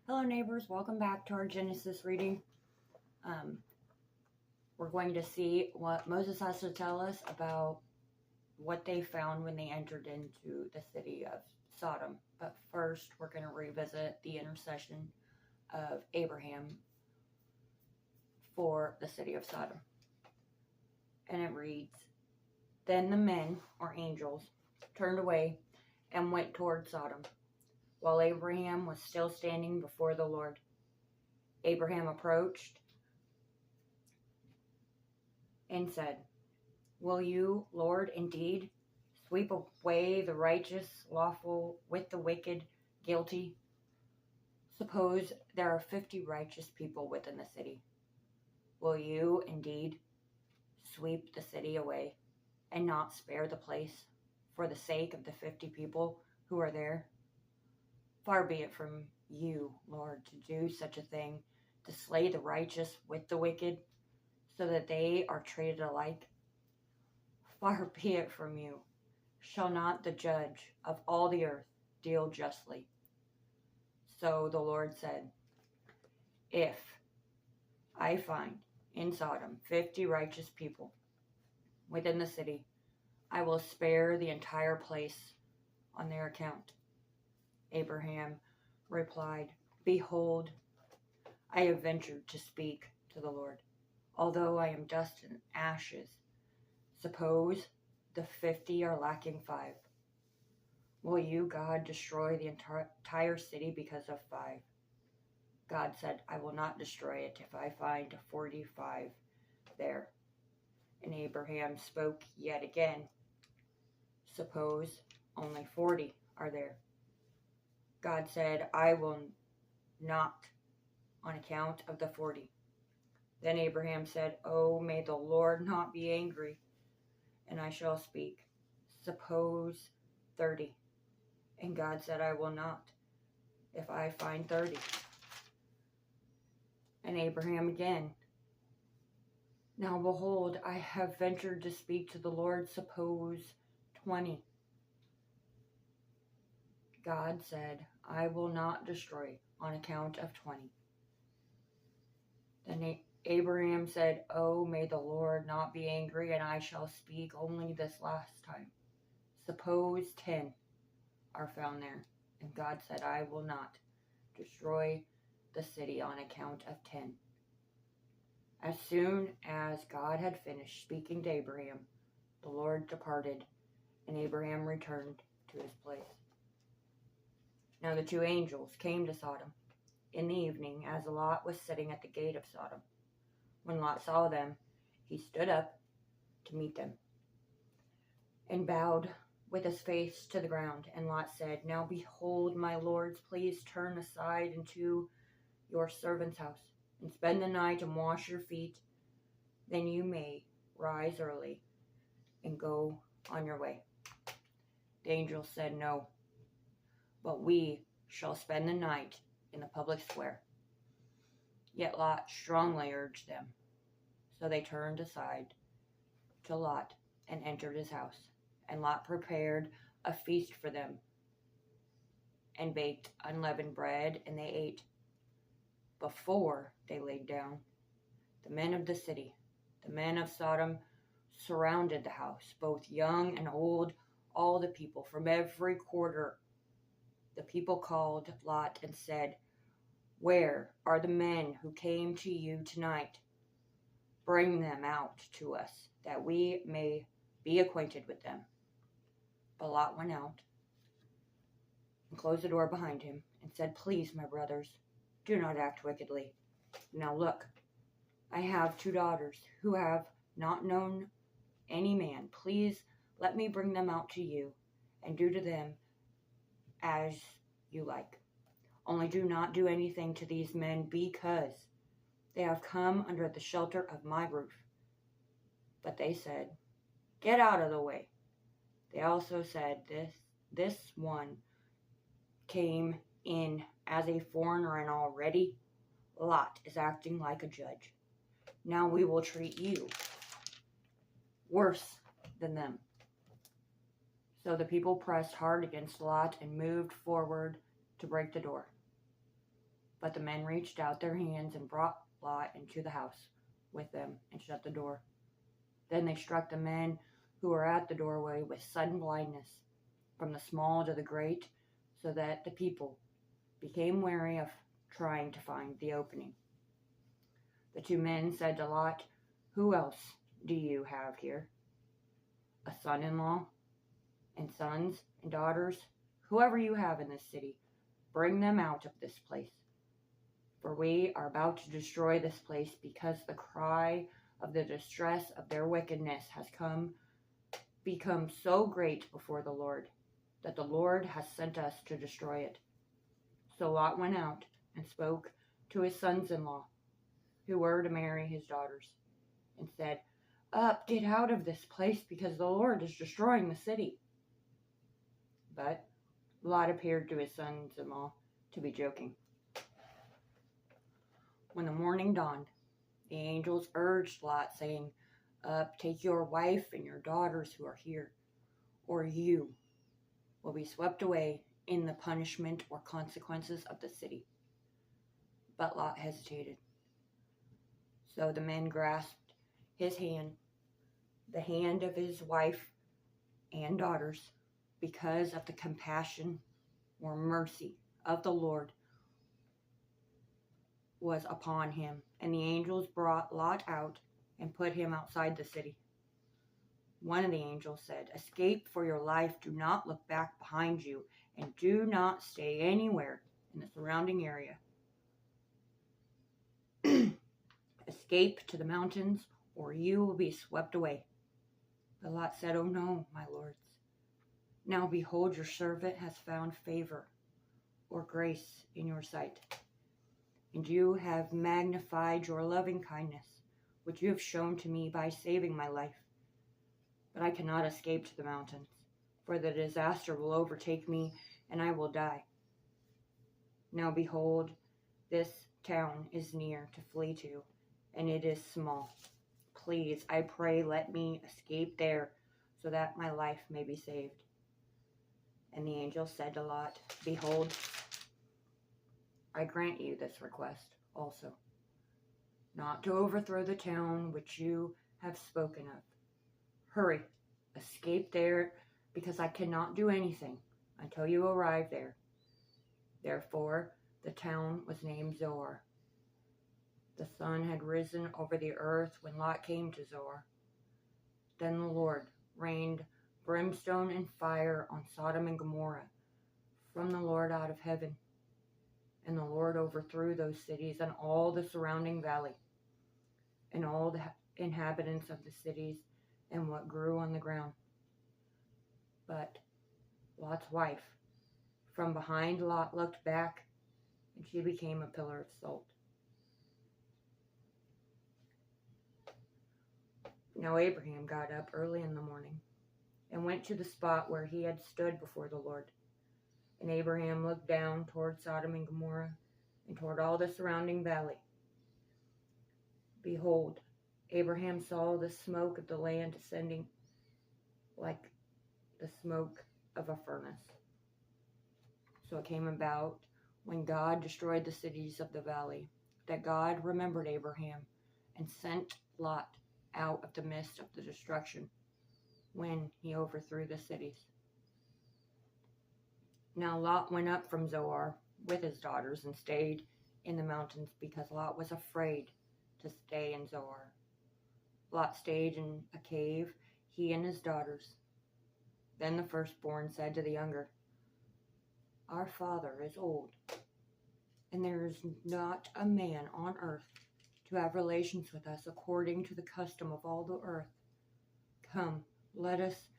Hello neighbors, welcome back to our Genesis reading. We're going to see what Moses has to tell us about what they found when they entered into the city of Sodom. But first, we're going to revisit the intercession of Abraham for the city of Sodom. And it reads, "Then the men, or angels, turned away and went toward Sodom, while Abraham was still standing before the Lord. Abraham approached and said, 'Will you, Lord, indeed sweep away the righteous, lawful, with the wicked, guilty? Suppose there are 50 righteous people within the city. Will you indeed sweep the city away and not spare the place for the sake of the 50 people who are there? Far be it from you, Lord, to do such a thing, to slay the righteous with the wicked, so that they are treated alike. Far be it from you. Shall not the judge of all the earth deal justly?' So the Lord said, 'If I find in Sodom 50 righteous people within the city, I will spare the entire place on their account.' Abraham replied, 'Behold, I have ventured to speak to the Lord, although I am dust and ashes. Suppose the 50 are lacking 5. Will you, God, destroy the entire city because of 5? God said, 'I will not destroy it if I find 45 there.' And Abraham spoke yet again, 'Suppose only 40 are there.' God said, 'I will not on account of the 40. Then Abraham said, 'Oh, may the Lord not be angry, and I shall speak. Suppose 30. And God said, 'I will not, if I find 30. And Abraham again, 'Now behold, I have ventured to speak to the Lord. Suppose 20. God said, 'I will not destroy on account of 20. Then Abraham said, 'Oh, may the Lord not be angry, and I shall speak only this last time. Suppose 10 are found there.' And God said, 'I will not destroy the city on account of 10. As soon as God had finished speaking to Abraham, the Lord departed, and Abraham returned to his place. Now the 2 angels came to Sodom in the evening, as Lot was sitting at the gate of Sodom. When Lot saw them, he stood up to meet them and bowed with his face to the ground. And Lot said, 'Now behold, my lords, please turn aside into your servant's house and spend the night and wash your feet. Then you may rise early and go on your way.' The angels said, 'No, but we shall spend the night in the public square.' Yet Lot strongly urged them. So they turned aside to Lot and entered his house. And Lot prepared a feast for them and baked unleavened bread, and they ate. Before they laid down, the men of the city, the men of Sodom, surrounded the house, both young and old, all the people from every quarter. The people called Lot and said, 'Where are the men who came to you tonight? Bring them out to us, that we may be acquainted with them.' But Lot went out and closed the door behind him and said, 'Please, my brothers, do not act wickedly. Now look, I have 2 daughters who have not known any man. Please let me bring them out to you and do to them as you like. Only do not do anything to these men, because they have come under the shelter of my roof.' But they said, 'Get out of the way.' They also said, this one came in as a foreigner, and already Lot is acting like a judge. Now we will treat you worse than them.' So the people pressed hard against Lot and moved forward to break the door. But the men reached out their hands and brought Lot into the house with them and shut the door. Then they struck the men who were at the doorway with sudden blindness, from the small to the great, so that the people became wary of trying to find the opening. The two men said to Lot, "Who else do you have here? A son-in-law and sons and daughters? Whoever you have in this city, bring them out of this place. For we are about to destroy this place, because the cry of the distress of their wickedness has become so great before the Lord, that the Lord has sent us to destroy it." So Lot went out and spoke to his sons-in-law, who were to marry his daughters, and said, "Up, get out of this place, because the Lord is destroying the city." But Lot appeared to his sons-in-law to be joking. When the morning dawned, the angels urged Lot, saying, "Up, take your wife and your daughters who are here, or you will be swept away in the punishment or consequences of the city." But Lot hesitated. So the men grasped his hand, the hand of his wife and daughters, because of the compassion or mercy of the Lord was upon him. And the angels brought Lot out and put him outside the city. One of the angels said, "Escape for your life. Do not look back behind you, and do not stay anywhere in the surrounding area. Escape to the mountains, or you will be swept away." But Lot said, "Oh no, my lords. Now behold, your servant has found favor or grace in your sight, and you have magnified your loving kindness, which you have shown to me by saving my life. But I cannot escape to the mountains, for the disaster will overtake me, and I will die. Now behold, this town is near to flee to, and it is small. Please, I pray, let me escape there, so that my life may be saved." And the angel said to Lot, "Behold, I grant you this request also, not to overthrow the town which you have spoken of. Hurry, escape there, because I cannot do anything until you arrive there." Therefore, the town was named Zoar. The sun had risen over the earth when Lot came to Zoar. Then the Lord rained brimstone and fire on Sodom and Gomorrah from the Lord out of heaven. And the Lord overthrew those cities and all the surrounding valley, and all the inhabitants of the cities, and what grew on the ground. But Lot's wife from behind Lot looked back, and she became a pillar of salt. Now Abraham got up early in the morning and went to the spot where he had stood before the Lord. And Abraham looked down toward Sodom and Gomorrah and toward all the surrounding valley. Behold, Abraham saw the smoke of the land ascending like the smoke of a furnace. So it came about, when God destroyed the cities of the valley, that God remembered Abraham and sent Lot out of the midst of the destruction when he overthrew the cities. Now Lot went up from Zoar with his daughters and stayed in the mountains, because Lot was afraid to stay in Zoar. Lot stayed in a cave, he and his daughters. Then the firstborn said to the younger, "Our father is old, and there is not a man on earth to have relations with us according to the custom of all the earth. Come, let us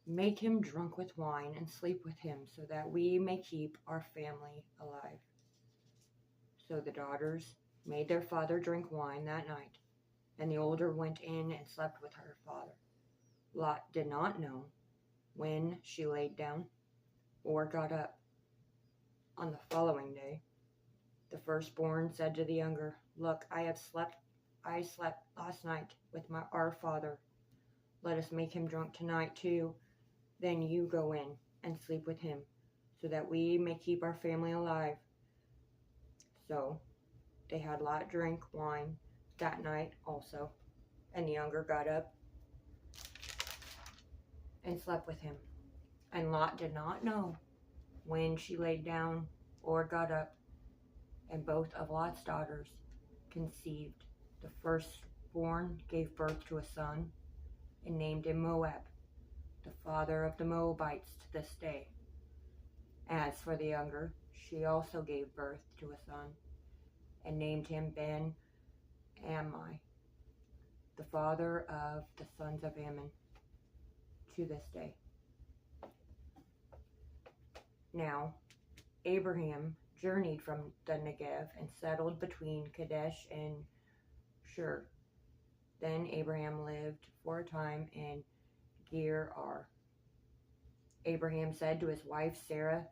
make him drunk with wine and sleep with him, so that we may keep our family alive." So the daughters made their father drink wine that night, and the older went in and slept with her father. Lot did not know when she laid down or got up. On the following day, the firstborn said to the younger, "Look, I slept last night with our father. Let us make him drunk tonight too. Then you go in and sleep with him, so that we may keep our family alive." So they had Lot drink wine that night also, and the younger got up and slept with him. And Lot did not know when she laid down or got up, and both of Lot's daughters conceived. The firstborn gave birth to a son and named him Moab, the father of the Moabites to this day. As for the younger, she also gave birth to a son and named him Ben-Ammi, the father of the sons of Ammon to this day. Now, Abraham journeyed from the Negev and settled between Kadesh and Shur. Then Abraham lived for a time in Gerar. Abraham said to his wife Sarah,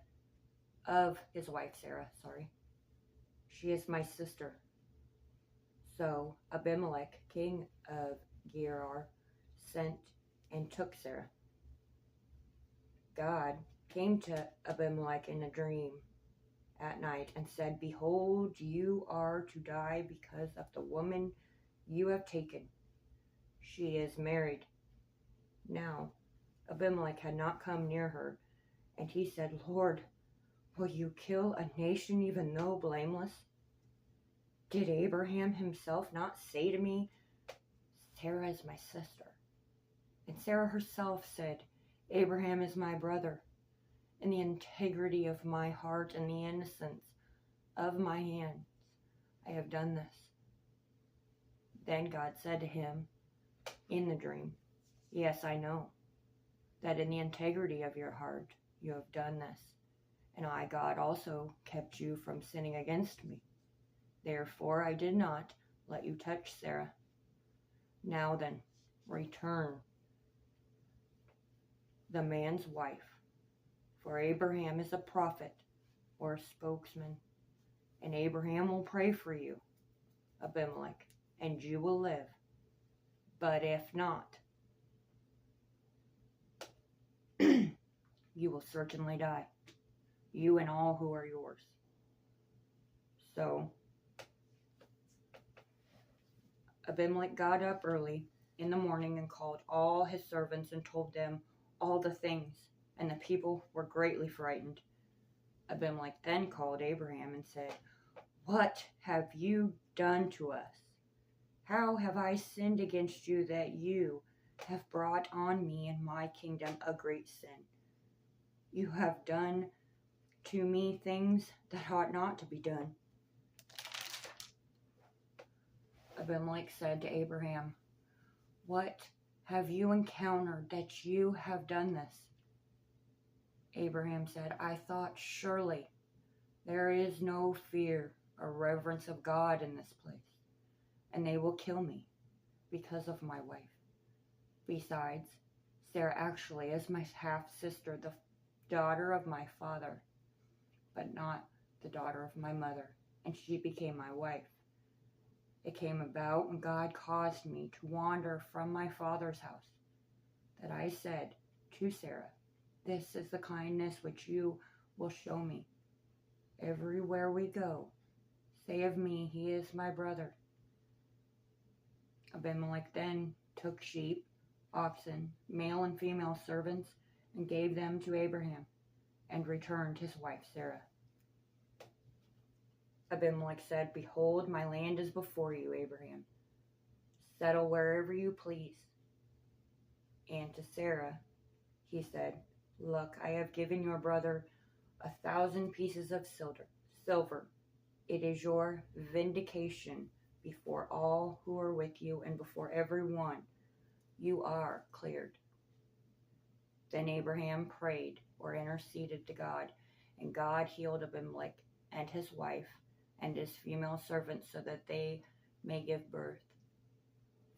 she is my sister. So Abimelech, king of Gerar, sent and took Sarah. God came to Abimelech in a dream at night and said, Behold, you are to die because of the woman you have taken. She is married. Now Abimelech had not come near her, and he said, Lord, will you kill a nation even though blameless? Did Abraham himself not say to me, Sarah is my sister? And Sarah herself said, Abraham is my brother. In the integrity of my heart and the innocence of my hands, I have done this. Then God said to him in the dream, Yes, I know that in the integrity of your heart you have done this, and I, God, also kept you from sinning against me. Therefore I did not let you touch Sarah. Now then, return the man's wife, for Abraham is a prophet or a spokesman, and Abraham will pray for you, Abimelech, and you will live. But if not, you will certainly die, you and all who are yours. So Abimelech got up early in the morning and called all his servants and told them all the things, and the people were greatly frightened. Abimelech then called Abraham and said, What have you done to us? How have I sinned against you that you have brought on me and my kingdom a great sin? You have done to me things that ought not to be done. Abimelech said to Abraham, What have you encountered that you have done this? Abraham said, I thought, surely there is no fear or reverence of God in this place, and they will kill me because of my wife. Besides, Sarah actually is my half-sister, the daughter of my father, but not the daughter of my mother, and she became my wife. It came about when God caused me to wander from my father's house, that I said to Sarah, This is the kindness which you will show me. Everywhere we go, say of me, he is my brother. Abimelech then took sheep, oxen, male and female servants, and gave them to Abraham, and returned his wife Sarah. Abimelech said, Behold, my land is before you, Abraham. Settle wherever you please. And to Sarah he said, Look, I have given your brother 1,000 pieces of silver. It is your vindication before all who are with you and before everyone. You are cleared. Then Abraham prayed or interceded to God, and God healed Abimelech and his wife and his female servants so that they may give birth.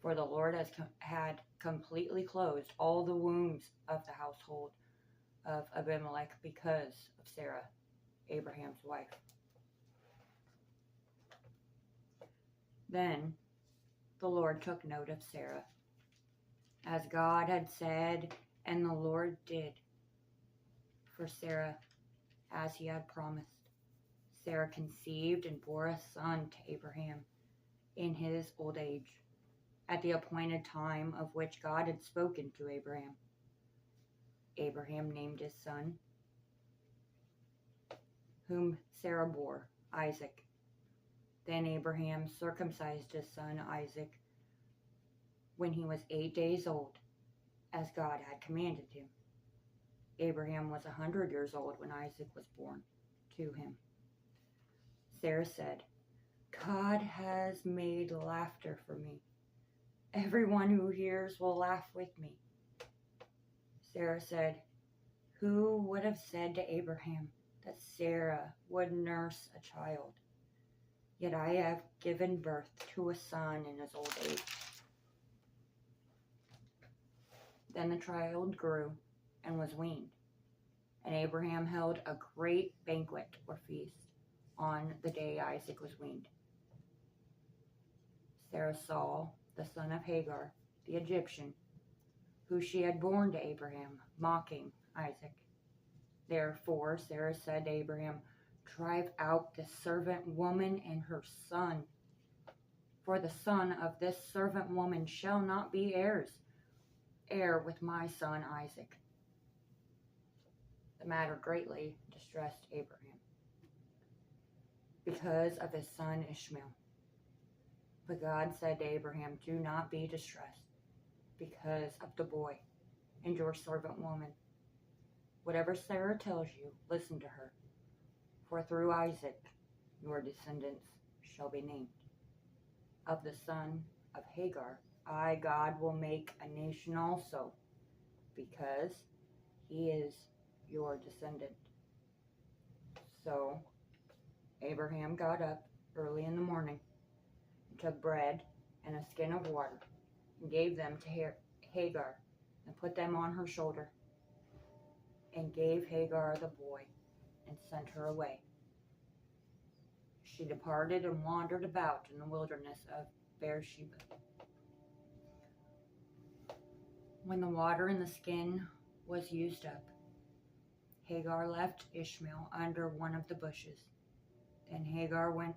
For the Lord had completely closed all the wombs of the household of Abimelech because of Sarah, Abraham's wife. Then the Lord took note of Sarah, as God had said, and the Lord did for Sarah as he had promised. Sarah conceived and bore a son to Abraham in his old age, at the appointed time of which God had spoken to Abraham. Abraham named his son, whom Sarah bore, Isaac. Then Abraham circumcised his son Isaac when he was 8 days old, as God had commanded him. Abraham was 100 years old when Isaac was born to him. Sarah said, God has made laughter for me. Everyone who hears will laugh with me. Sarah said, who would have said to Abraham that Sarah would nurse a child? Yet I have given birth to a son in his old age. Then the child grew and was weaned, and Abraham held a great banquet or feast on the day Isaac was weaned. Sarah saw the son of Hagar, the Egyptian, who she had borne to Abraham, mocking Isaac. Therefore Sarah said to Abraham, drive out this servant woman and her son, for the son of this servant woman shall not be heir with my son Isaac. The matter greatly distressed Abraham because of his son Ishmael. But God said to Abraham, do not be distressed because of the boy and your servant woman. Whatever Sarah tells you, listen to her. For through Isaac your descendants shall be named. Of the son of Hagar, I, God, will make a nation also, because he is your descendant. So Abraham got up early in the morning, and took bread and a skin of water, and gave them to Hagar, and put them on her shoulder, and gave Hagar the boy, and sent her away. She departed and wandered about in the wilderness of Beersheba. When the water in the skin was used up, Hagar left Ishmael under one of the bushes. Then Hagar went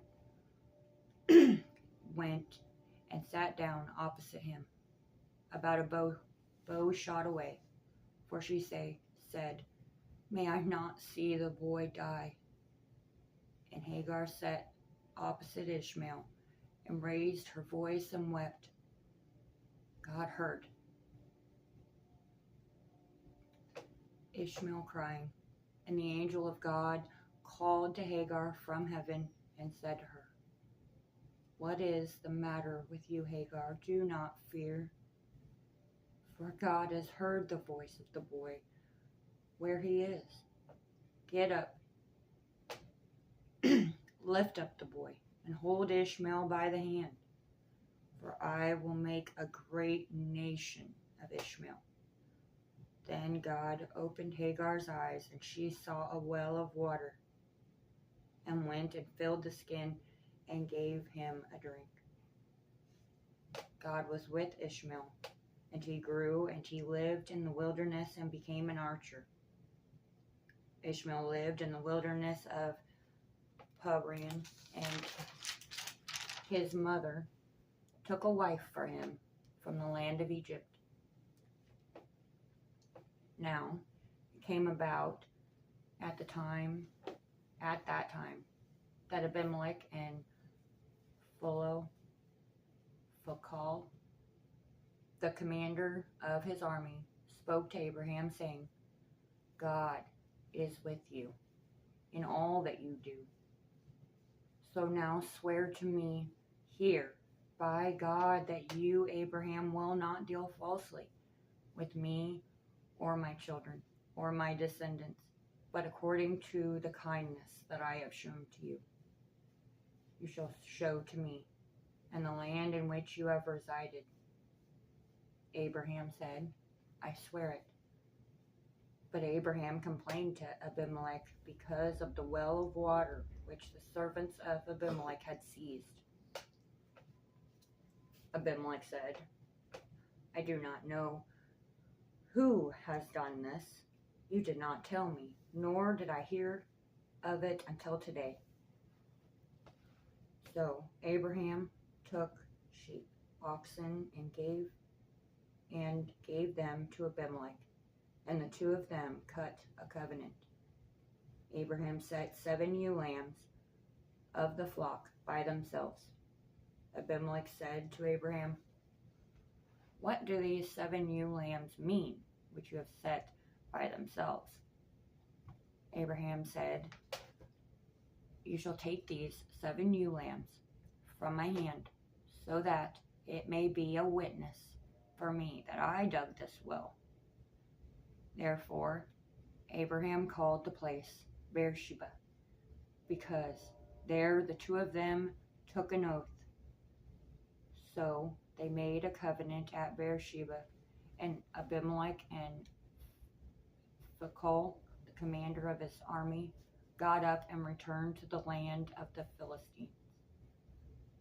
and sat down opposite him, about a bow shot away, for she said, may I not see the boy die? And Hagar sat opposite Ishmael, and raised her voice and wept. God heard Ishmael crying, and the angel of God called to Hagar from heaven and said to her, what is the matter with you, Hagar? Do not fear, for God has heard the voice of the boy where he is. Get up, lift up the boy, and hold Ishmael by the hand, for I will make a great nation of Ishmael. Then God opened Hagar's eyes, and she saw a well of water, and went and filled the skin and gave him a drink. God was with Ishmael, and he grew, and he lived in the wilderness and became an archer. Ishmael lived in the wilderness of Paran, and his mother took a wife for him from the land of Egypt. Now it came about at that time that Abimelech and Phicol, the commander of his army, spoke to Abraham, saying, God is with you in all that you do. So now swear to me here by God that you, Abraham, will not deal falsely with me or my children or my descendants, but according to the kindness that I have shown to you. You shall show to me, and the land in which you have resided. Abraham said, I swear it. But Abraham complained to Abimelech because of the well of water which the servants of Abimelech had seized. Abimelech said, I do not know who has done this. You did not tell me, nor did I hear of it until today. So Abraham took sheep, oxen, and gave them to Abimelech, and the two of them cut a covenant. Abraham set 7 ewe lambs of the flock by themselves. Abimelech said to Abraham, "What do these 7 ewe lambs mean, which you have set by themselves?" Abraham said, "You shall take these 7 ewe lambs from my hand, so that it may be a witness for me that I dug this well." Therefore, Abraham called the place Beersheba, because there the two of them took an oath. So they made a covenant at Beersheba, and Abimelech and Phicol, the commander of his army, got up and returned to the land of the Philistines.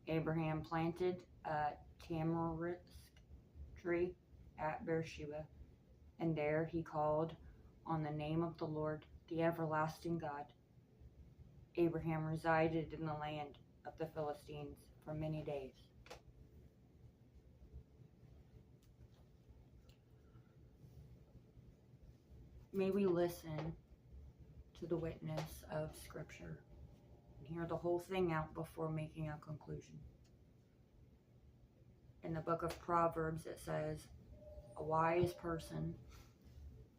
Abraham planted a tamarisk tree at Beersheba, and there he called on the name of the Lord, the everlasting God. Abraham resided in the land of the Philistines for many days. May we listen to the witness of Scripture and hear the whole thing out before making a conclusion. In the book of Proverbs, it says, "A wise person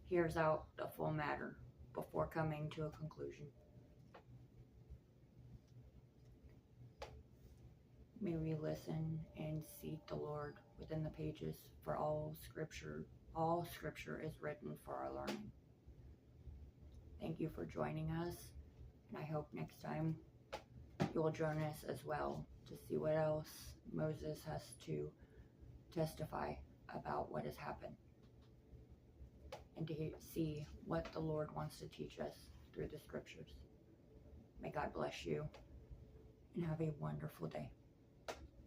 hears out the full matter before coming to a conclusion." May we listen and seek the Lord within the pages, for all Scripture is written for our learning. Thank you for joining us, and I hope next time you will join us as well to see what else Moses has to testify about what has happened, and to see what the Lord wants to teach us through the Scriptures. May God bless you, and have a wonderful day.